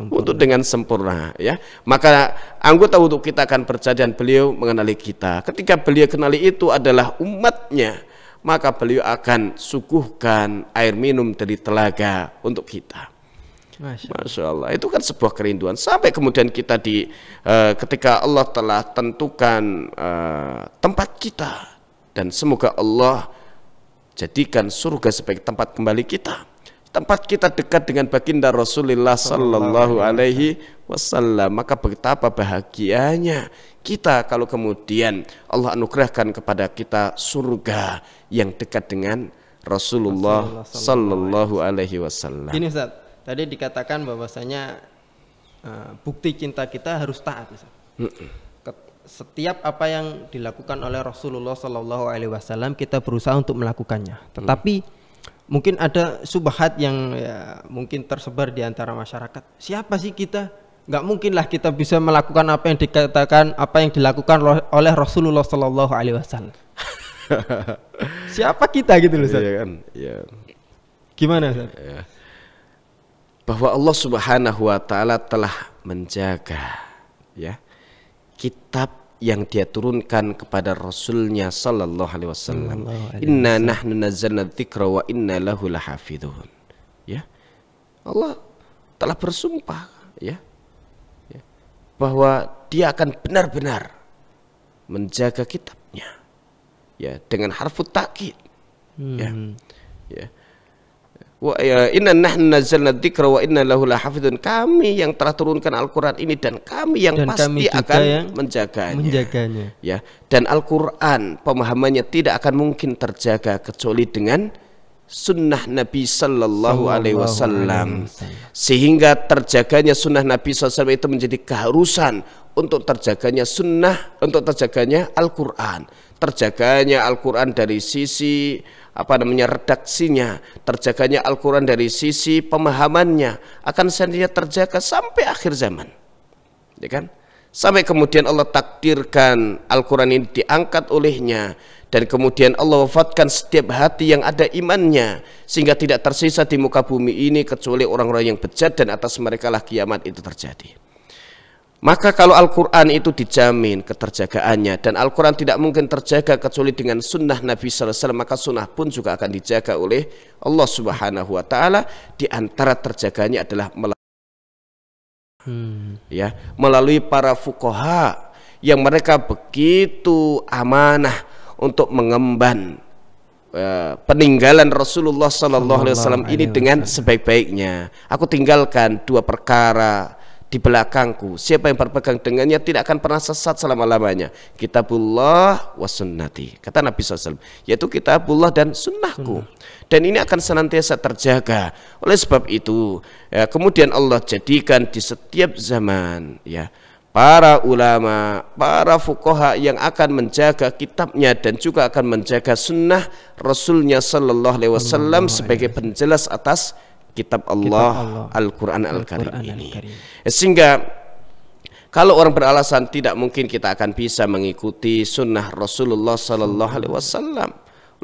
Wudhu dengan sempurna, ya. Maka anggota wudhu kita akan bercahaya, dan beliau mengenali kita. Ketika beliau kenali itu adalah umatnya, maka beliau akan suguhkan air minum dari telaga untuk kita. Masya Allah, itu kan sebuah kerinduan. Sampai kemudian kita ketika Allah telah tentukan tempat kita, dan semoga Allah jadikan surga sebagai tempat kembali kita tempat kita dekat dengan baginda Rasulullah sallallahu alaihi wasallam, maka betapa bahagianya kita kalau kemudian Allah anugerahkan kepada kita surga yang dekat dengan Rasulullah sallallahu alaihi wasallam. Ini Ustaz, tadi dikatakan bahwasanya bukti cinta kita harus taat Ustaz. Setiap apa yang dilakukan oleh Rasulullah sallallahu alaihi wasallam kita berusaha untuk melakukannya. Tetapi mungkin ada subhat yang ya, mungkin tersebar di antara masyarakat. Siapa sih kita? Nggak mungkinlah kita bisa melakukan apa yang dikatakan, apa yang dilakukan oleh Rasulullah sallallahu alaihi wasallam. Siapa kita gitu loh Ustaz? Iya kan? Ya. Gimana Ustaz? Ya. Bahwa Allah Subhanahu wa taala telah menjaga ya kitab yang dia turunkan kepada Rasulnya sallallahu alaihi wasallam. Inna nahnu nazzalna dzikra wa inna lahu lahafidhun. Ya. Allah telah bersumpah ya, bahwa dia akan benar-benar menjaga kitabnya ya dengan harfu takkid. Ya. Ya. Wa inna nahnu nazzalna dzikra wa inna lahu lahafidhun. Kami yang telah turunkan Al-Qur'an ini dan kami yang pasti kami akan menjaganya. Ya, dan Al-Qur'an pemahamannya tidak akan mungkin terjaga kecuali dengan sunnah Nabi sallallahu alaihi wasallam. Sehingga terjaganya sunnah Nabi sallallahu alaihi wasallam itu menjadi keharusan untuk terjaganya sunnah, untuk terjaganya Al-Qur'an. Terjaganya Al-Qur'an dari sisi redaksinya, terjaganya Al-Quran dari sisi pemahamannya akan senantiasa terjaga sampai akhir zaman, ya kan? Sampai kemudian Allah takdirkan Al-Quran ini diangkat olehnya dan kemudian Allah wafatkan setiap hati yang ada imannya sehingga tidak tersisa di muka bumi ini kecuali orang-orang yang bejat dan atas mereka lah kiamat itu terjadi. Maka kalau Al-Quran itu dijamin keterjagaannya dan Al-Quran tidak mungkin terjaga kecuali dengan sunnah Nabi sallallahu alaihi wasallam, maka sunnah pun juga akan dijaga oleh Allah Subhanahu wa taala. Di antara terjaganya adalah melalui para fuqaha yang mereka begitu amanah untuk mengemban peninggalan Rasulullah sallallahu alaihi wasallam ini dengan sebaik-baiknya. Aku tinggalkan dua perkara di belakangku, siapa yang berpegang dengannya tidak akan pernah sesat selama-lamanya. Kitabullah wa sunnati, kata Nabi SAW, yaitu kitabullah dan sunnahku. Dan ini akan senantiasa terjaga. Oleh sebab itu ya, kemudian Allah jadikan di setiap zaman ya para ulama, para fuqaha yang akan menjaga kitabnya dan juga akan menjaga sunnah Rasulnya sallallahu alaihi wasallam sebagai penjelas atas kitab Allah, Al-Quran Al-Karim ini. Sehingga kalau orang beralasan tidak mungkin kita akan bisa mengikuti sunnah Rasulullah Sallallahu Alaihi Wasallam,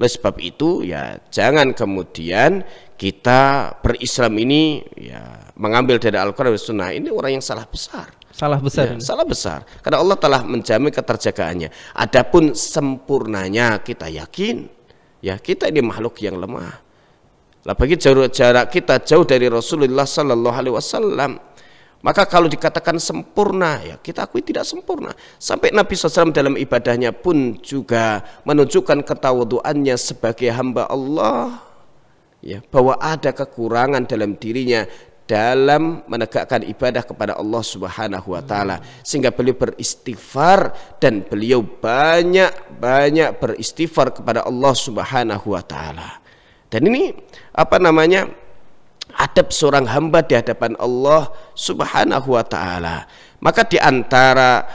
oleh sebab itu ya jangan kemudian kita berislam ini ya mengambil dari Al-Quran dan Sunnah. Ini orang yang salah besar. Salah besar. Ya, salah besar. Karena Allah telah menjamin keterjagaannya. Adapun sempurnanya kita yakin ya kita ini makhluk yang lemah. Lah bagi jarak kita jauh dari Rasulullah sallallahu alaihi wasallam, maka kalau dikatakan sempurna ya kita akui tidak sempurna. Sampai Nabi SAW dalam ibadahnya pun juga menunjukkan ketawaduannya sebagai hamba Allah ya, bahwa ada kekurangan dalam dirinya dalam menegakkan ibadah kepada Allah Subhanahu wa taala, sehingga beliau beristighfar dan beliau banyak beristighfar kepada Allah Subhanahu wa taala. Dan ini adab seorang hamba di hadapan Allah Subhanahu wa taala. Maka di antara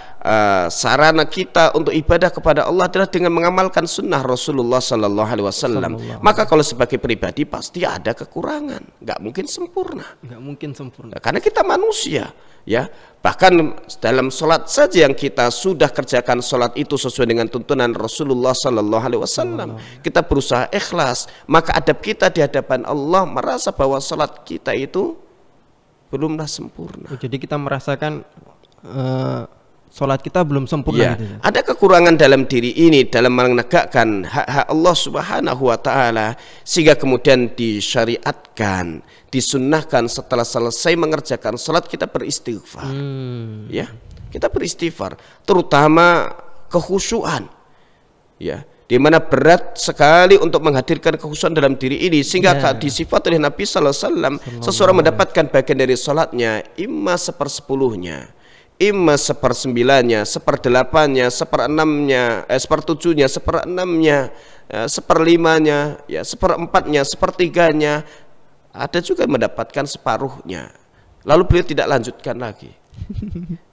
sarana kita untuk ibadah kepada Allah adalah dengan mengamalkan sunnah Rasulullah sallallahu alaihi wasallam. Maka kalau sebagai pribadi pasti ada kekurangan, nggak mungkin sempurna. Nggak mungkin sempurna. Karena kita manusia, ya. Bahkan dalam sholat saja yang kita sudah kerjakan sholat itu sesuai dengan tuntunan Rasulullah sallallahu alaihi wasallam, kita berusaha ikhlas, maka adab kita di hadapan Allah merasa bahwa sholat kita itu belumlah sempurna. Jadi kita merasakan sholat kita belum sempurna. Ya, ada kekurangan dalam diri ini dalam menegakkan hak-hak Allah Subhanahu wa taala, sehingga kemudian disyariatkan, disunnahkan setelah selesai mengerjakan sholat kita beristighfar. Ya, kita beristighfar, terutama kekhusyuan. Ya, di mana berat sekali untuk menghadirkan kekhusyuan dalam diri ini, sehingga disifat oleh Nabi sallallahu alaihi wasallam seseorang mendapatkan bagian dari salatnya imma 1/10-nya, imma 1/9-nya, 1/8-nya, 1/6-nya, 1/7-nya, 1/6-nya, 1/5-nya, ya 1/4-nya, 1/3-nya. Ada juga mendapatkan separuhnya. Lalu beliau tidak lanjutkan lagi.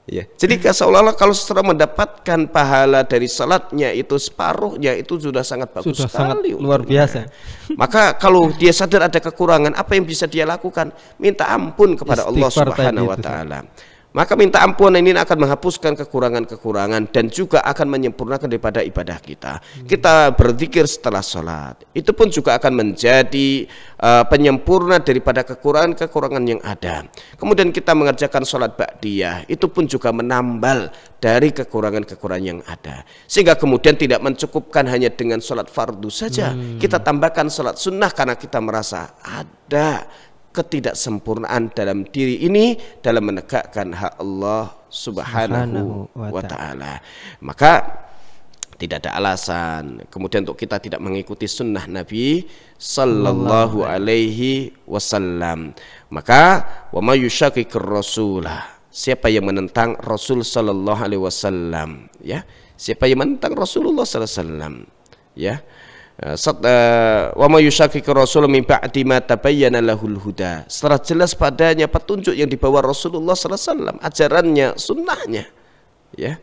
Ya, jadi seolah-olah kalau seseorang mendapatkan pahala dari salatnya itu separuhnya, itu sudah sangat bagus sudah sekali, sangat luar biasa. Maka kalau dia sadar ada kekurangan, apa yang bisa dia lakukan? Minta ampun kepada Allah Subhanahu wa taala. Maka minta ampun ini akan menghapuskan kekurangan-kekurangan dan juga akan menyempurnakan daripada ibadah kita. Kita berzikir setelah sholat, itu pun juga akan menjadi penyempurna daripada kekurangan-kekurangan yang ada. Kemudian kita mengerjakan sholat ba'diyah, itu pun juga menambal dari kekurangan-kekurangan yang ada. Sehingga kemudian tidak mencukupkan hanya dengan sholat fardu saja. Kita tambahkan sholat sunnah karena kita merasa ada ketidaksempurnaan dalam diri ini dalam menegakkan hak Allah Subhanahu wa ta'ala. Maka tidak ada alasan kemudian untuk kita tidak mengikuti sunnah Nabi sallallahu alaihi wasallam. Maka wa may yushaqiqir rasulah, siapa yang menentang Rasul sallallahu alaihi wasallam, ya, siapa yang menentang Rasulullah sallallahu alaihi wasallam, ya, wa may yushaqiqir rasul min ba'di ma tabayyana lahul huda, setelah jelas padanya petunjuk yang dibawa Rasulullah sallallahu alaihi wasallam, ajarannya, sunnahnya, ya,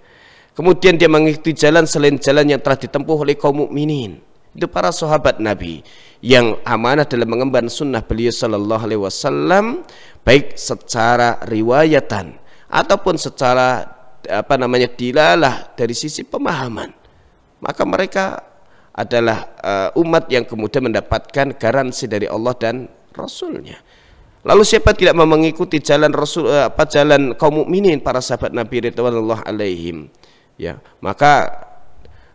kemudian dia mengikuti jalan selain jalan yang telah ditempuh oleh kaum mukminin, itu para sahabat Nabi yang amanah dalam mengemban sunnah beliau sallallahu alaihi wasallam, baik secara riwayatan ataupun secara dilalah dari sisi pemahaman. Maka mereka adalah umat yang kemudian mendapatkan garansi dari Allah dan Rasulnya. Lalu siapa tidak mau mengikuti jalan Rasul, jalan kaum mukminin, para sahabat Nabi ridwanullah alaihim, ya, maka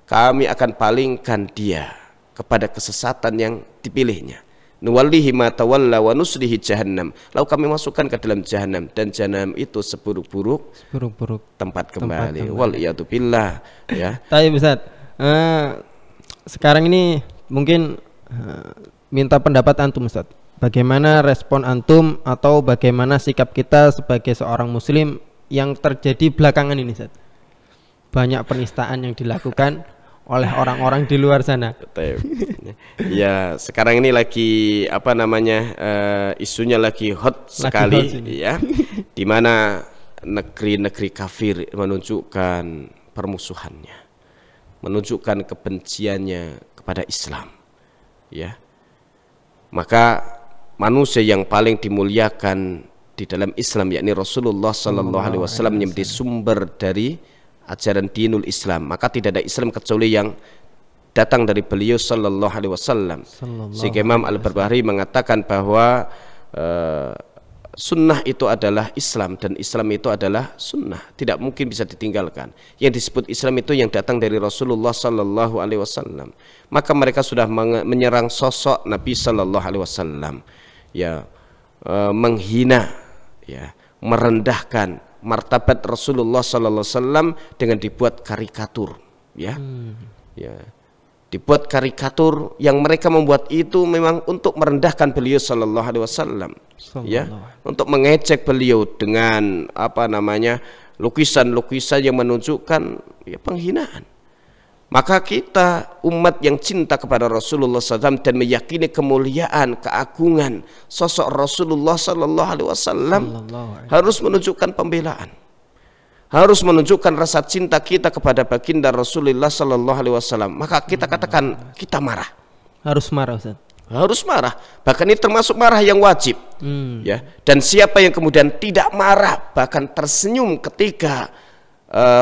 kami akan palingkan dia kepada kesesatan yang dipilihnya. Nuwallihi ma tawalla wa nuslihi jahannam. Lalu kami masukkan ke dalam jahannam, dan jahannam itu seburuk-buruk tempat kembali. Wal iyadu billah, ya. Tapi Ustaz, sekarang ini mungkin minta pendapat antum Ustaz. Bagaimana respon antum atau bagaimana sikap kita sebagai seorang muslim yang terjadi belakangan ini Ustaz? Banyak penistaan yang dilakukan oleh orang-orang di luar sana. Ya, sekarang ini lagi isunya lagi hot sekali, ya. Di mana negeri-negeri kafir menunjukkan permusuhannya, menunjukkan kebenciannya kepada Islam, ya. Maka manusia yang paling dimuliakan di dalam Islam, yakni Rasulullah sallallahu alaihi wasallam, yang menjadi sumber dari ajaran dinul Islam. Maka tidak ada Islam kecuali yang datang dari beliau sallallahu alaihi wasallam. Sehingga Imam Al-Barbahari mengatakan bahwa sunnah itu adalah Islam dan Islam itu adalah sunnah, tidak mungkin bisa ditinggalkan. Yang disebut Islam itu yang datang dari Rasulullah sallallahu alaihi wasallam. Maka mereka sudah menyerang sosok Nabi sallallahu alaihi wasallam, ya, menghina, ya, merendahkan martabat Rasulullah sallallahu alaihi wasallam dengan dibuat karikatur, ya. Ya. Dibuat karikatur yang mereka membuat itu memang untuk merendahkan beliau sallallahu alaihi wasallam, ya, untuk mengejek beliau dengan lukisan-lukisan yang menunjukkan, ya, penghinaan. Maka kita umat yang cinta kepada Rasulullah SAW dan meyakini kemuliaan, keagungan sosok Rasulullah sallallahu alaihi wasallam harus menunjukkan pembelaan, harus menunjukkan rasa cinta kita kepada baginda Rasulullah sallallahu alaihi wasallam. Maka kita katakan kita marah. Harus marah, Ustaz. Harus marah. Bahkan ini termasuk marah yang wajib. Ya. Dan siapa yang kemudian tidak marah, bahkan tersenyum ketika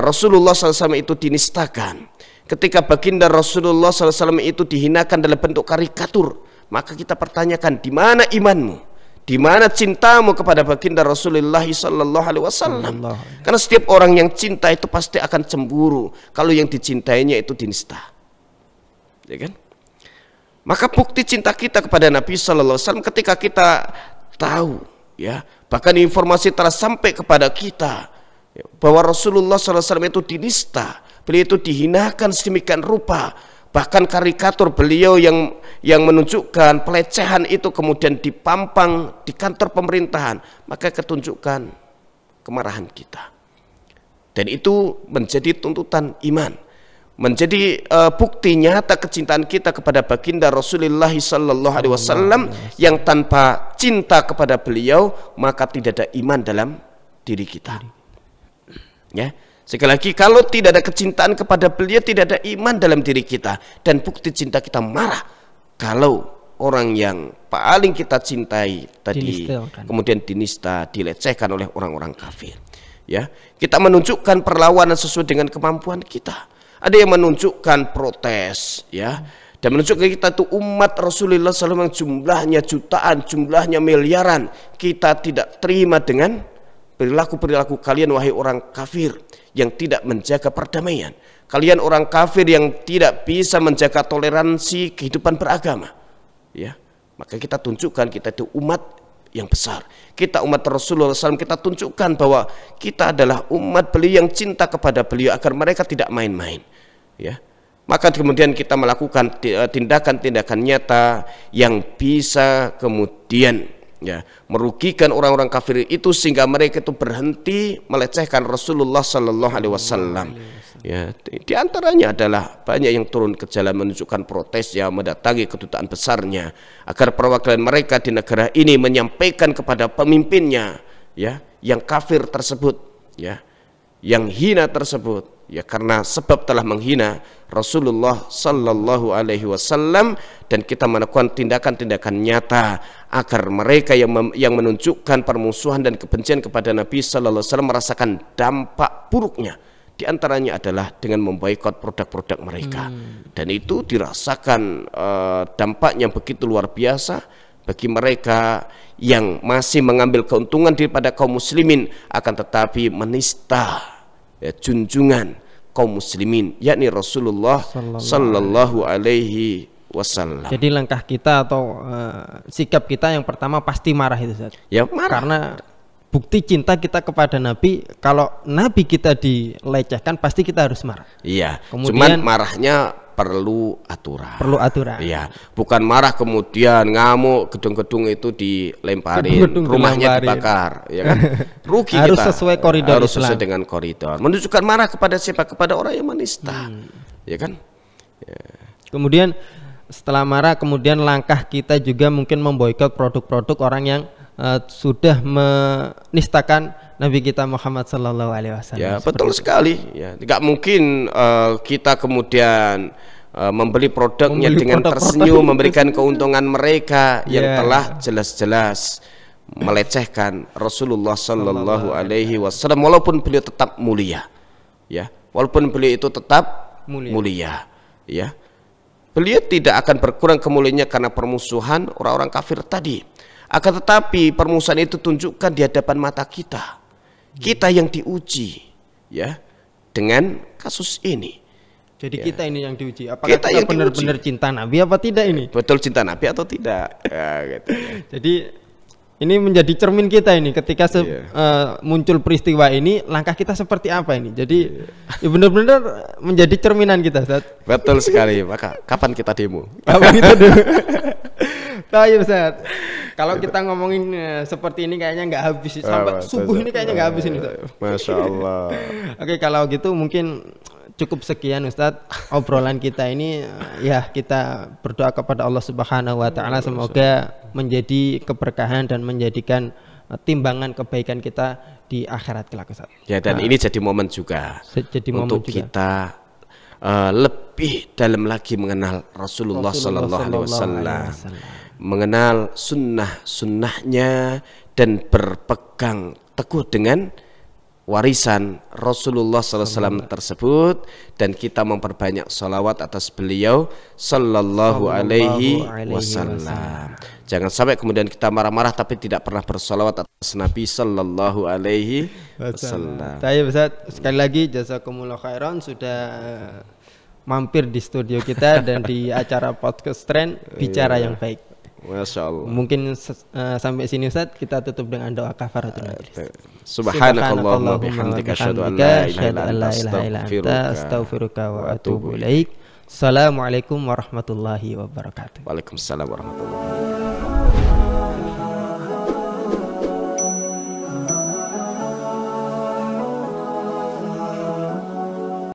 Rasulullah SAW itu dinistakan, ketika baginda Rasulullah SAW itu dihinakan dalam bentuk karikatur, maka kita pertanyakan, di mana imanmu? Di mana cintamu kepada baginda Rasulullah sallallahu alaihi wasallam? Karena setiap orang yang cinta itu pasti akan cemburu kalau yang dicintainya itu dinista, ya kan? Maka bukti cinta kita kepada Nabi sallallahu alaihi wasallam ketika kita tahu, ya, bahkan informasi telah sampai kepada kita, ya, bahwa Rasulullah sallallahu alaihi wasallam itu dinista, beliau itu dihinakan sedemikian rupa, bahkan karikatur beliau yang menunjukkan pelecehan itu kemudian dipampang di kantor pemerintahan, maka ketunjukkan kemarahan kita. Dan itu menjadi tuntutan iman, menjadi bukti nyata kecintaan kita kepada baginda Rasulullah sallallahu alaihi wasallam, yang tanpa cinta kepada beliau maka tidak ada iman dalam diri kita. Ya, sekali lagi, kalau tidak ada kecintaan kepada beliau, tidak ada iman dalam diri kita. Dan bukti cinta kita marah kalau orang yang paling kita cintai tadi kemudian dinista, dilecehkan oleh orang-orang kafir. Ya, kita menunjukkan perlawanan sesuai dengan kemampuan kita. Ada yang menunjukkan protes, ya, dan menunjukkan kita itu umat Rasulullah SAW yang jumlahnya jutaan, jumlahnya miliaran. Kita tidak terima dengan perilaku-perilaku kalian, wahai orang kafir yang tidak menjaga perdamaian. Kalian orang kafir yang tidak bisa menjaga toleransi kehidupan beragama. Ya, maka kita tunjukkan kita itu umat yang besar. Kita umat Rasulullah SAW, kita tunjukkan bahwa kita adalah umat beliau yang cinta kepada beliau agar mereka tidak main-main. Ya, maka kemudian kita melakukan tindakan-tindakan nyata yang bisa kemudian ya merugikan orang-orang kafir itu sehingga mereka itu berhenti melecehkan Rasulullah Sallallahu Alaihi Wasallam. Ya, di antaranya adalah banyak yang turun ke jalan menunjukkan protes, ya, mendatangi kedutaan besarnya agar perwakilan mereka di negara ini menyampaikan kepada pemimpinnya, ya, yang kafir tersebut, ya, yang hina tersebut, ya, karena sebab telah menghina Rasulullah Sallallahu Alaihi Wasallam, dan kita melakukan tindakan-tindakan nyata agar mereka yang menunjukkan permusuhan dan kebencian kepada Nabi Sallallahu Alaihi Wasallam merasakan dampak buruknya. Di antaranya adalah dengan memboikot produk-produk mereka, dan itu dirasakan dampaknya begitu luar biasa bagi mereka yang masih mengambil keuntungan daripada kaum muslimin, akan tetapi menista, ya, junjungan kaum muslimin, yakni Rasulullah Sallallahu Alaihi Wasallam. Jadi langkah kita atau sikap kita yang pertama pasti marah itu, Ustaz. Ya, marah. Karena bukti cinta kita kepada Nabi, kalau Nabi kita dilecehkan pasti kita harus marah. Iya. Kemudian, cuman marahnya perlu aturan. Perlu aturan. Iya. Bukan marah kemudian ngamuk, gedung-gedung itu dilemparin, rumahnya dibakar, ya kan? Rugi harus kita. Sesuai koridor harus Islam. Sesuai dengan koridor. Menunjukkan marah kepada siapa? Kepada orang yang menista, ya kan? Ya. Kemudian setelah marah, kemudian langkah kita juga mungkin memboikot produk-produk orang yang sudah menistakan Nabi kita Muhammad Sallallahu Alaihi Wasallam. Ya, betul sekali. Ya, tidak mungkin kita kemudian membeli produknya dengan tersenyum, memberikan keuntungan mereka yang telah jelas-jelas melecehkan Rasulullah Sallallahu Alaihi Wasallam, walaupun beliau tetap mulia. Ya, walaupun beliau itu tetap mulia. Ya, beliau tidak akan berkurang kemuliaannya karena permusuhan orang-orang kafir tadi. Akan tetapi permusuhan itu tunjukkan di hadapan mata kita, kita yang diuji, ya, dengan kasus ini. Jadi kita ini yang diuji. Apakah kita benar-benar cinta Nabi apa tidak ini? Betul cinta Nabi atau tidak? Ya, gitu. Jadi ini menjadi cermin kita ini ketika muncul peristiwa ini, langkah kita seperti apa ini? Jadi ya benar-benar menjadi cerminan kita, Ustaz. Betul sekali. Maka kapan kita demo? Kapan kita demo? Tahu, Ustaz. Kalau kita ngomongin seperti ini kayaknya nggak habis sampai subuh ini, kayaknya nggak habis ini, Ustaz. Masya Allah. Oke, kalau gitu mungkin cukup sekian, Ustadz, obrolan kita ini. Ya, kita berdoa kepada Allah Subhanahu Wa Taala semoga menjadi keberkahan dan menjadikan timbangan kebaikan kita di akhirat kelak, Ustadz. Ya, dan ini jadi momen juga untuk kita lebih dalam lagi mengenal Rasulullah Sallallahu Alaihi Wasallam, mengenal sunnahnya dan berpegang teguh dengan warisan Rasulullah SAW tersebut, dan kita memperbanyak salawat atas beliau Sallallahu Alaihi Wasallam. Jangan sampai kemudian kita marah-marah tapi tidak pernah bersalawat atas Nabi Sallallahu Alaihi Wasallam. Saya Ustaz, sekali lagi jazakumullah khairan sudah mampir di studio kita dan di acara podcast Tren Bicara yang Baik. Masya Allah. Mungkin sampai sini Ustaz, kita tutup dengan doa kafaratul majelis. Subhanakallahumma bihamdika asyhadu an la ilaha illa anta astaghfiruka wa atubu ilaik. Assalamualaikum warahmatullahi wabarakatuh. Waalaikumsalam warahmatullahi wabarakatuh.